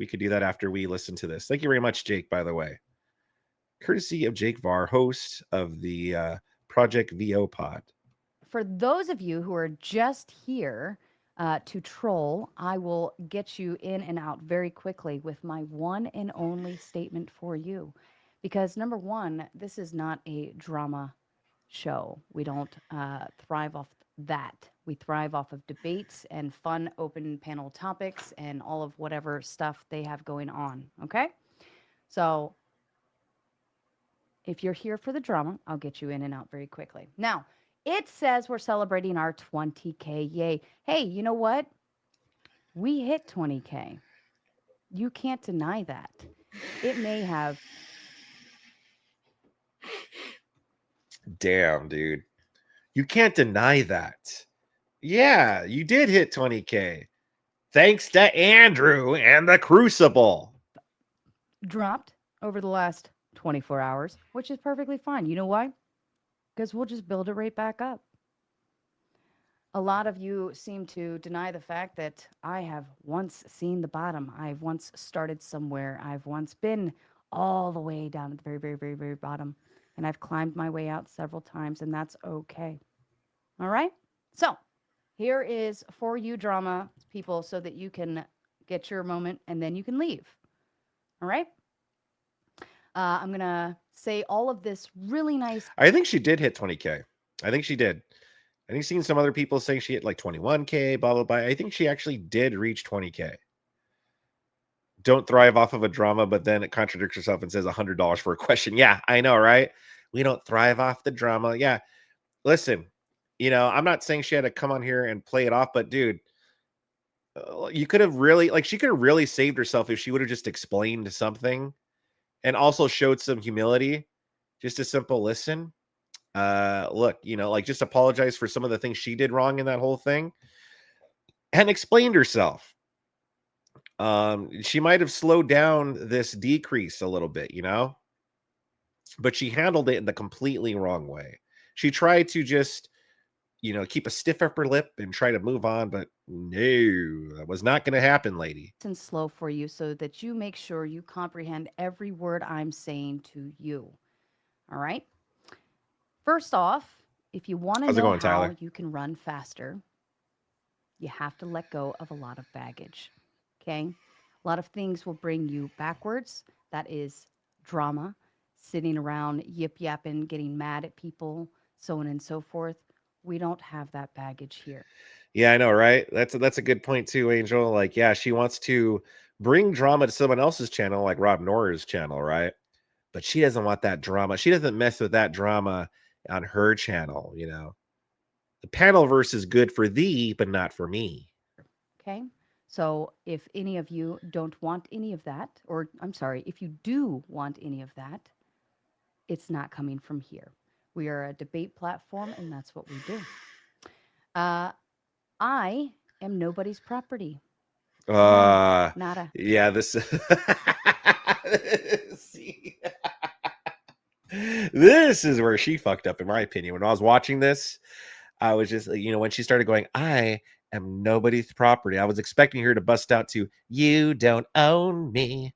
We could do that after we listen to this. Thank you very much, Jake, by the way. Courtesy of Jake Varr, host of the Project VO Pod. For those of you who are just here to troll, I will get you in and out very quickly with my one and only statement for you. Because number one, this is not a drama show. We don't thrive off that. We thrive off of debates and fun open panel topics and all of whatever stuff they have going on. Okay? So if you're here for the drama, I'll get you in and out very quickly. Now, it says we're celebrating our 20K. Yay. Hey, you know what? We hit 20K. You can't deny that. It may have. Damn, dude. You can't deny that. Yeah, you did hit 20K. Thanks to Andrew and the Crucible. Dropped over the last 24 hours, which is perfectly fine. You know why? Because we'll just build it right back up. A lot of you seem to deny the fact that I have once seen the bottom. I've once started somewhere. I've once been all the way down at the very, very, very, very bottom. And I've climbed my way out several times, and that's okay. All right? So here is for you drama people so that you can get your moment and then you can leave. All right? I'm going to say all of this really nice. I think she did hit 20K. I think she did. I think seen some other people saying she hit like 21K, blah, blah, blah. I think she actually did reach 20K. Don't thrive off of a drama, but then it contradicts herself and says $100 for a question. Yeah, I know, right? We don't thrive off the drama. Yeah. Listen, I'm not saying she had to come on here and play it off, but dude, you could have really, like, she could have really saved herself if she would have just explained something and also showed some humility. Just a simple listen. Look, like, just apologize for some of the things she did wrong in that whole thing and explained herself. She might have slowed down this decrease a little bit, but she handled it in the completely wrong way. She tried to just, keep a stiff upper lip and try to move on, but no, that was not going to happen, lady. And slow for you so that you make sure you comprehend every word I'm saying to you. All right? First off, if you want to How's it know going, how Tyler? you can run faster, you have to let go of a lot of baggage. Okay? A lot of things will bring you backwards. That is drama, sitting around yip yapping, getting mad at people, so on and so forth. We don't have that baggage here. Yeah, I know, right? That's a good point too, Angel. Like, yeah, she wants to bring drama to someone else's channel, like Rob Nora's channel, right? But she doesn't want that drama. She doesn't mess with that drama on her channel. The panel verse is good for thee, but not for me. Okay? So if any of you don't want any of that, or I'm sorry, if you do want any of that, it's not coming from here. We are a debate platform, and that's what we do. Uh, I am nobody's property. Nada, Uh nada. yeah, this See, this is where she fucked up, in my opinion. When I was watching this, I was just, when she started going, I am nobody's property, I was expecting her to bust out to, you don't own me,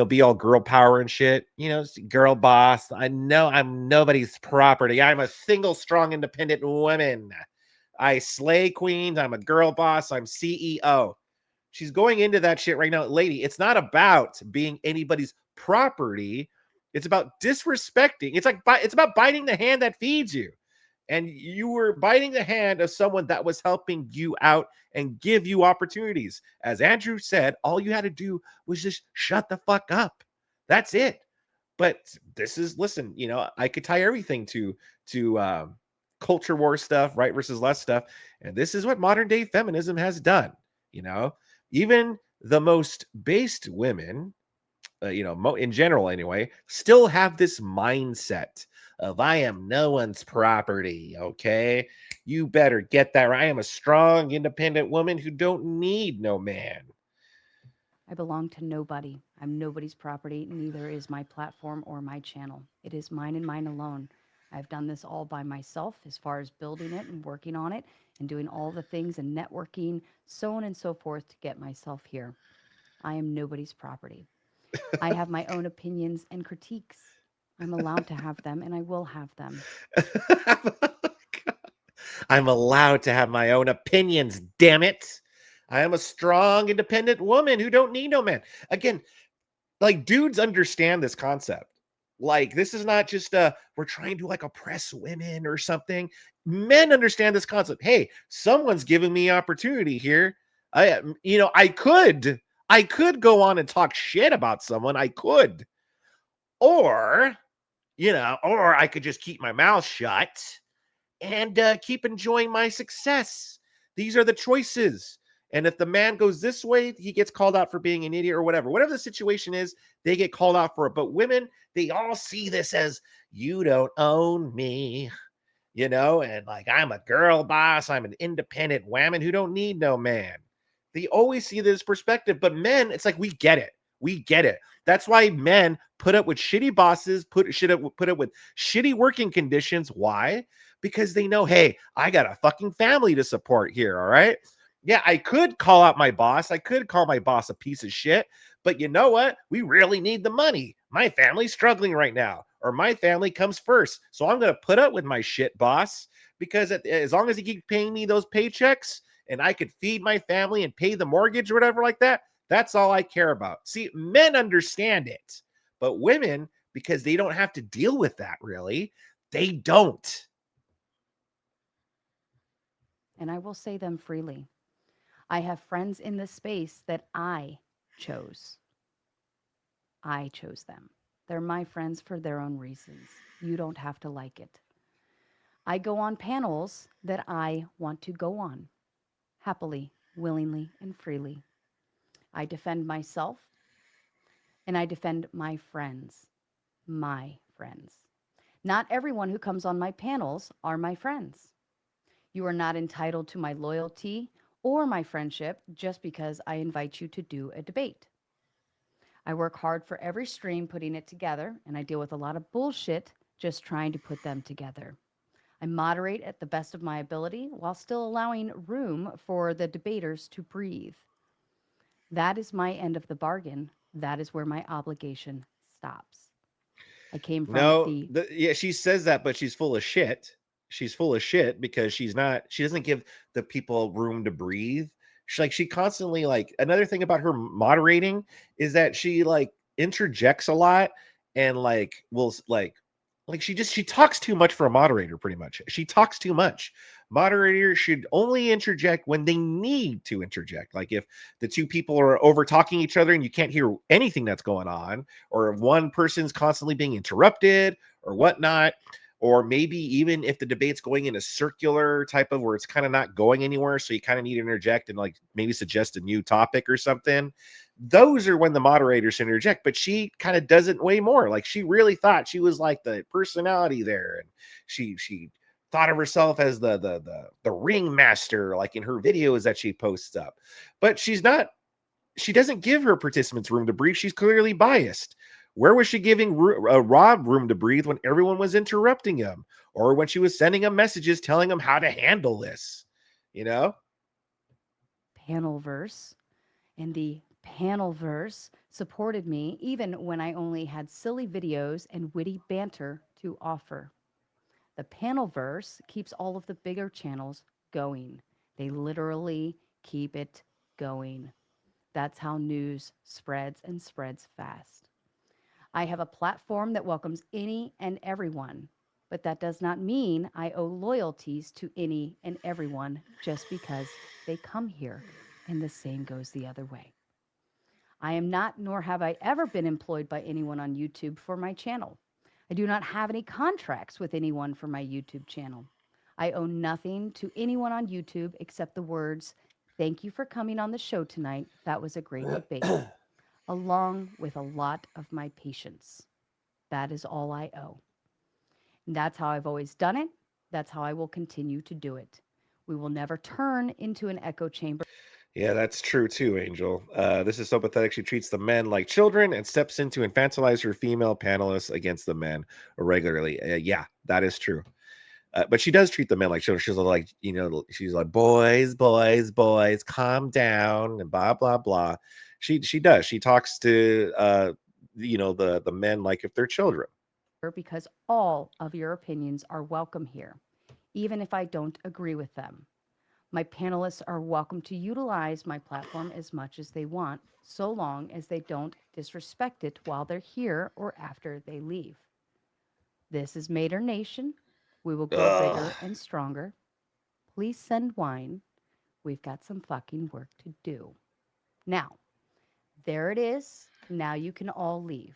be all girl power and shit, girl boss. I know I'm nobody's property. I'm a single, strong, independent woman. I slay queens. I'm a girl boss. I'm CEO. She's going into that shit right now. Lady, it's not about being anybody's property. It's about disrespecting. It's about biting the hand that feeds you. And you were biting the hand of someone that was helping you out and give you opportunities. As Andrew said, all you had to do was just shut the fuck up. That's it. But this is, listen, I could tie everything to culture war stuff, right versus left stuff, and this is what modern day feminism has done. You know, even the most based women, in general anyway, still have this mindset of I am no one's property. Okay, you better get that right. I am a strong, independent woman who don't need no man. I belong to nobody. I'm nobody's property. Neither is my platform or my channel. It is mine and mine alone. I've done this all by myself as far as building it and working on it and doing all the things and networking, so on and so forth to get myself here. I am nobody's property. I have my own opinions and critiques. I'm allowed to have them and I will have them. I'm allowed to have my own opinions, damn it. I am a strong, independent woman who don't need no man. Again, like dudes understand this concept. Like this is not just we're trying to like oppress women or something. Men understand this concept. Hey, someone's giving me opportunity here. I could go on and talk shit about someone. I could. Or, or I could just keep my mouth shut and keep enjoying my success. These are the choices. And if the man goes this way, he gets called out for being an idiot or whatever. Whatever the situation is, they get called out for it. But women, they all see this as you don't own me, and like I'm a girl boss, I'm an independent woman who don't need no man. They always see this perspective, but men, it's like we get it. We get it. That's why men put up with shitty bosses, put up with shitty working conditions. Why? Because they know, hey, I got a fucking family to support here. All right. Yeah, I could call out my boss. I could call my boss a piece of shit, but you know what? We really need the money. My family's struggling right now, or my family comes first. So I'm going to put up with my shit boss because as long as he keeps paying me those paychecks and I could feed my family and pay the mortgage or whatever like that, that's all I care about. See, men understand it, but women, because they don't have to deal with that really, they don't. And I will say them freely. I have friends in this space that chose. I chose them. They're my friends for their own reasons. You don't have to like it. I go on panels that I want to go on happily, willingly, and freely. I defend myself and I defend my friends. My friends. Not everyone who comes on my panels are my friends. You are not entitled to my loyalty or my friendship just because I invite you to do a debate. I work hard for every stream putting it together, and I deal with a lot of bullshit just trying to put them together. I moderate at the best of my ability while still allowing room for the debaters to breathe. That is my end of the bargain. That is where my obligation stops. I came from No, the yeah, she says that, but she's full of shit. She's full of shit because she doesn't give the people room to breathe. She constantly like another thing about her moderating is that she like interjects a lot and like will like she talks too much for a moderator pretty much. She talks too much. Moderators should only interject when they need to interject. Like if the two people are over talking each other and you can't hear anything that's going on, or if one person's constantly being interrupted or whatnot, or maybe even if the debate's going in a circular type of where it's kind of not going anywhere, so you kind of need to interject and like maybe suggest a new topic or something. Those are when the moderators interject, but she kind of does it way more. Like she really thought she was like the personality there, and she thought of herself as the ringmaster, like in her videos that she posts up. But she's not, she doesn't give her participants room to breathe. She's clearly biased. Where was she giving Rob room to breathe when everyone was interrupting him, or when she was sending him messages telling him how to handle this? You know, panel verse, and the panel verse supported me even when I only had silly videos and witty banter to offer. The panel verse keeps all of the bigger channels going. They literally keep it going. That's how news spreads and spreads fast. I have a platform that welcomes any and everyone, but that does not mean I owe loyalties to any and everyone just because they come here. And the same goes the other way. I am not, nor have I ever been employed by anyone on YouTube for my channel. I do not have any contracts with anyone for my YouTube channel. I owe nothing to anyone on YouTube except the words, "Thank you for coming on the show tonight. That was a great debate," along with a lot of my patience. That is all I owe. And that's how I've always done it. That's how I will continue to do it. We will never turn into an echo chamber. yeah, that's true too, Angel. This is so pathetic. She treats the men like children and steps in to infantilize her female panelists against the men regularly. Yeah, that is true. But she does treat the men like children. She's like, she's like, boys, boys, boys, calm down, and blah blah blah. She does. She talks to the men like if they're children. Because all of your opinions are welcome here, even if I don't agree with them. My panelists are welcome to utilize my platform as much as they want, so long as they don't disrespect it while they're here or after they leave. This is Mater Nation. We will grow Ugh. bigger and stronger. Please send wine. We've got some fucking work to do. Now, there it is. Now you can all leave.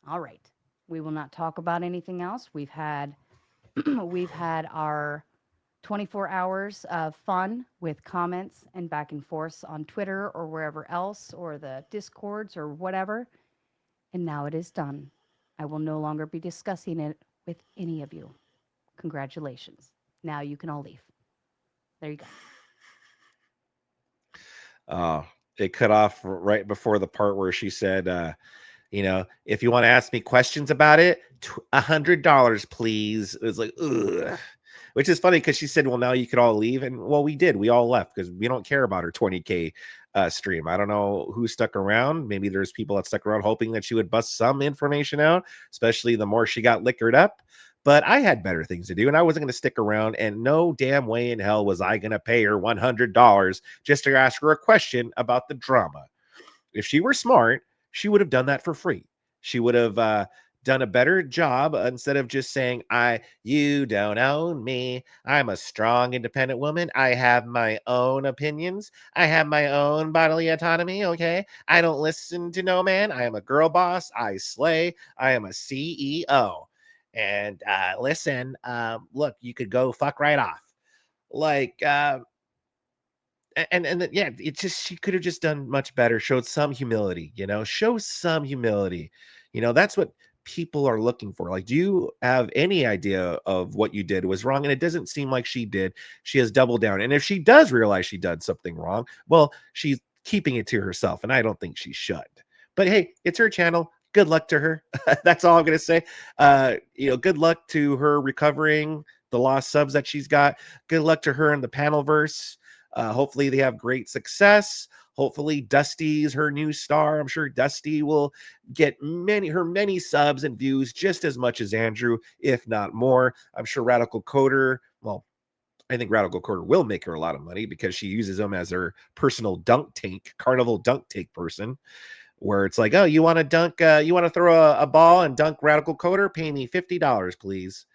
All right. We will not talk about anything else. we've had our 24 hours of fun with comments and back and forth on Twitter or wherever else, or the Discords or whatever. And now it is done. I will no longer be discussing it with any of you. Congratulations. Now you can all leave. There you go. Uh, it cut off right before the part where she said, if you want to ask me questions about it, $100, please. It was like, ugh. Which is funny because she said, well, now you could all leave. And well, we did. We all left because we don't care about her 20K stream. I don't know who stuck around. Maybe there's people that stuck around hoping that she would bust some information out, especially the more she got liquored up. But I had better things to do, and I wasn't going to stick around. And no damn way in hell was I going to pay her $100 just to ask her a question about the drama. If she were smart, she would have done that for free. She would have done a better job instead of just saying, you don't own me. I'm a strong, independent woman. I have my own opinions. I have my own bodily autonomy. Okay. I don't listen to no man. I am a girl boss. I slay. I am a CEO. And listen, look, you could go fuck right off. Like, yeah, it just she could have just done much better, showed some humility, show some humility. That's what people are looking for. Like, do you have any idea of what you did was wrong? And it doesn't seem like she did. She has doubled down. And if she does realize she did something wrong, well, she's keeping it to herself. And I don't think she should. But hey, it's her channel. Good luck to her. That's all I'm gonna say. Good luck to her recovering the lost subs that she's got. Good luck to her in the panel verse. Hopefully they have great success. Hopefully Dusty's her new star. I'm sure Dusty will get many subs and views just as much as Andrew, if not more. I'm sure Radical Coder, well, I think Radical Coder will make her a lot of money because she uses him as her personal dunk tank, carnival dunk tank person, where it's like, oh, you want to dunk, you want to throw a ball and dunk Radical Coder? Pay me $50, please.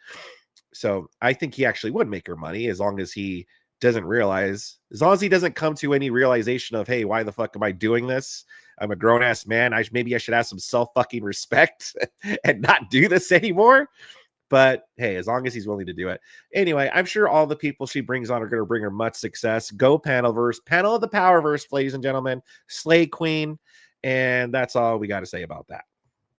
So I think he actually would make her money as long as he doesn't realize, as long as he doesn't come to any realization of, hey, why the fuck am I doing this? I'm a grown ass man. Maybe I should have some self fucking respect and not do this anymore. But hey, as long as he's willing to do it. Anyway, I'm sure all the people she brings on are going to bring her much success. Go Panelverse, panel of the Powerverse, ladies and gentlemen. Slay Queen. And that's all we got to say about that.